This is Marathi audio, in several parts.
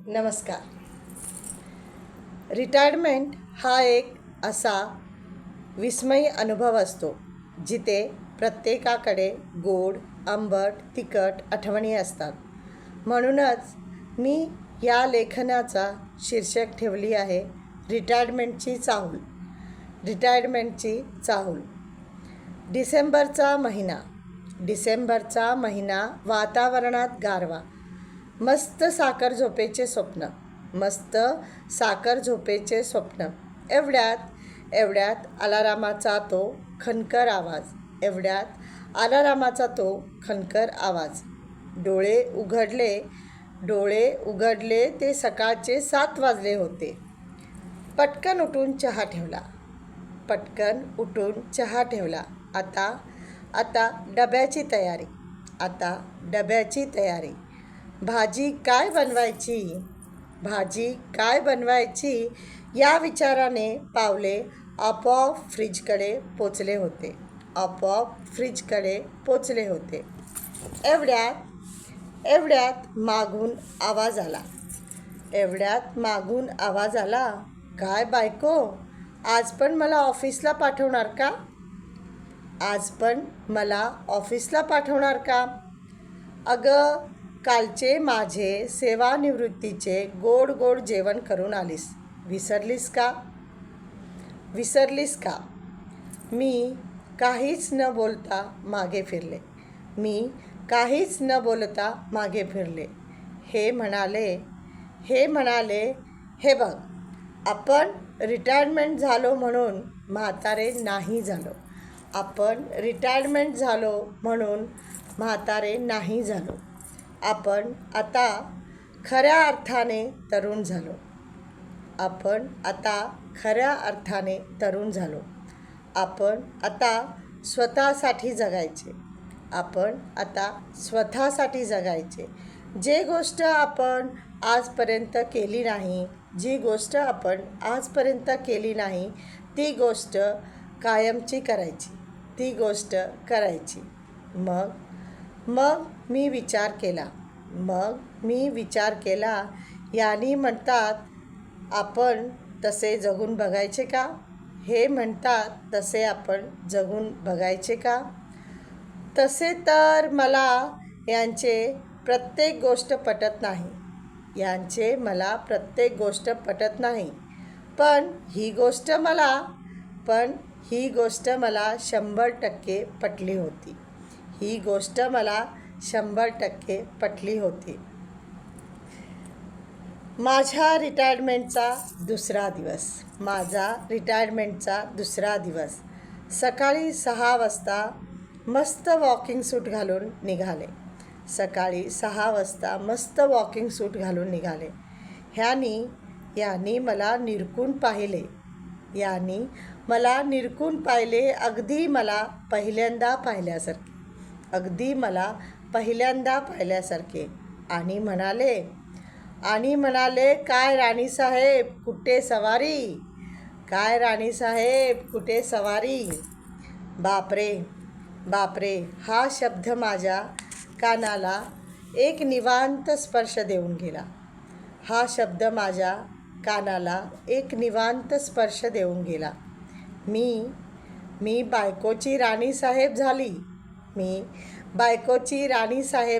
नमस्कार. रिटायरमेंट हा एक असा विस्मयी अनुभव असतो जिथे प्रत्येकाकडे गोड, आंबट, तिखट आठवणी असतात. म्हणूनच मी या लेखनाचा शीर्षक ठेवली आहे रिटायरमेंटची चाहूल. रिटायरमेंटची चाहूल. डिसेंबरचा महिना, वातावरणात गारवा, मस्त साखर झोपेचे स्वप्न. एवढ्यात अलारामाचा तो खनकर आवाज. डोळे उघडले ते सकाळचे 7 वाजले होते. पटकन उठून चहा ठेवला. आता डब्याची तयारी. भाजी काय बनवायची या विचाराने पावले आपोआप फ्रीजकडे पोचले होते. एवढ्यात मागून आवाज आला. काय बायको, आज पण मला ऑफिसला पाठवणार का? अगं, कालचे माझे सेवानिवृत्तीचे गोड जेवण करून आलीस. विसरलीस का? मी काहीच न बोलता मागे फिरले. हे म्हणाले, हे बघ, आपण रिटायरमेंट झालो म्हणून म्हातारे नाही झालो. आपण आता खऱ्या अर्थाने तरुण झालो. आपण आता स्वतःसाठी जगायचे. जी गोष्ट आपण आजपर्यंत केली नाही, ती गोष्ट कायमची करायची. मग मी विचार केला, यांनी म्हणतात आपण तसे जगून बघायचे का? तसे तर मला यांचे प्रत्येक गोष्ट पटत नाही. पण ही गोष्ट मला 100% पटली होती. माझा रिटायरमेंटचा दुसरा दिवस. सकाळी 6 वाजता मस्त वॉकिंग सूट घालून निघाले. ह्यांनी मला निरखून पाहिले, अगदी मला पहिल्यांदा पाहिल्यासारखे. आणि म्हणाले, काय राणीसाहेब, कुठे सवारी? बापरे, हा शब्द माझ्या कानाला एक निवांत स्पर्श देऊन गेला. मी बायकोची राणीसाहेब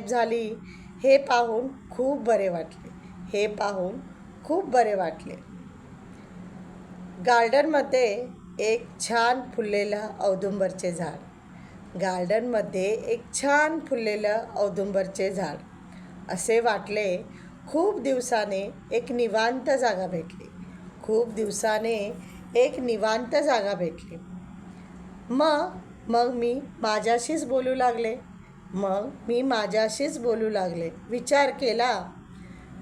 झाली. हे पाहून खूप बरे वाटले. गार्डनमध्ये एक छान फुललेलं औदुंबरचे झाड. असे वाटले खूप दिवसाने एक निवांत जागा भेटली. मग मी माझ्याशीच बोलू लागले.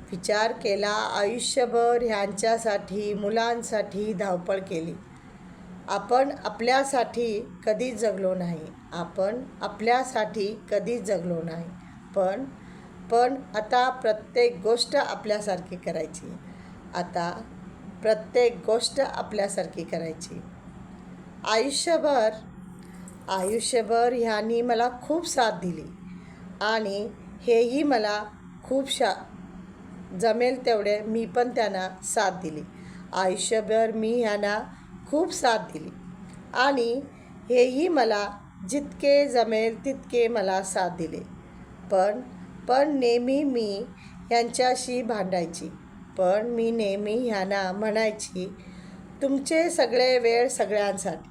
विचार केला, आयुष्यभर ह्यांच्यासाठी, मुलांसाठी धावपळ केली. आपण आपल्यासाठी कधीच जगलो नाही. पण आता प्रत्येक गोष्ट आपल्यासारखी करायची. आयुष्यभर ह्यांनी मला खूप साथ दिली आणि हेही मला खूप जमेल तेवढे मी पण त्यांना साथ दिली. आयुष्यभर मी ह्यांना खूप साथ दिली आणि हेही मला जितके जमेल तितके मला साथ दिले. पण नेहमी मी यांच्याशी भांडायची. पण मी नेहमी ह्यांना म्हणायची, तुमचे सगळे वेळ सगळ्यांसाठी,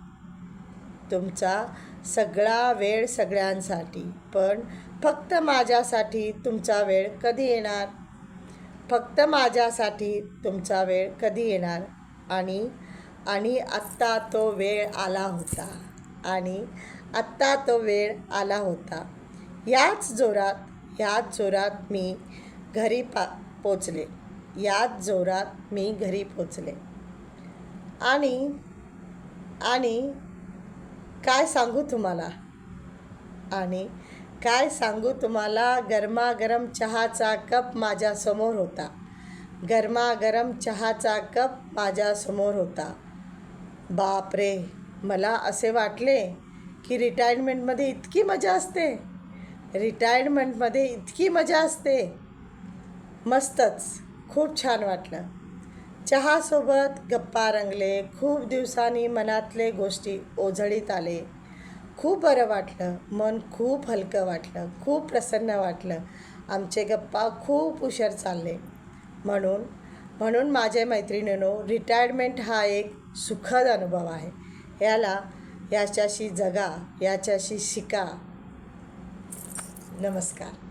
तुमचा सगळा वेळ सगळ्यांसाठी, पण फक्त माझ्यासाठी तुमचा वेळ कधी येणार? फक्त माझ्यासाठी तुमचा वेळ कधी येणार? आणि आत्ता तो वेळ आला होता. आत्ता तो वेळ आला होता. ह्याच जोरात मी घरी पोचले. याच जोरात मी घरी पोचले. आणि काय सांगू तुम्हाला, गरमागरम चहाचा कप माझ्यासमोर होता. गरमागरम चहाचा कप माझ्यासमोर होता. बापरे, मला असे वाटले की रिटायरमेंटमध्ये इतकी मजा असते. मस्तच, खूप छान वाटलं. चहासोबत गप्पा रंगले. खूप दिवसांनी मनातले गोष्टी ओझळीत आले. खूप बरं वाटलं. मन खूप हलकं वाटलं. खूप प्रसन्न वाटलं. आमचे गप्पा खूप उशीर चालले. म्हणून माझ्या मैत्रिणींनो, रिटायरमेंट हा एक सुखद अनुभव आहे. याच्याशी जगा, याच्याशी शिका. नमस्कार.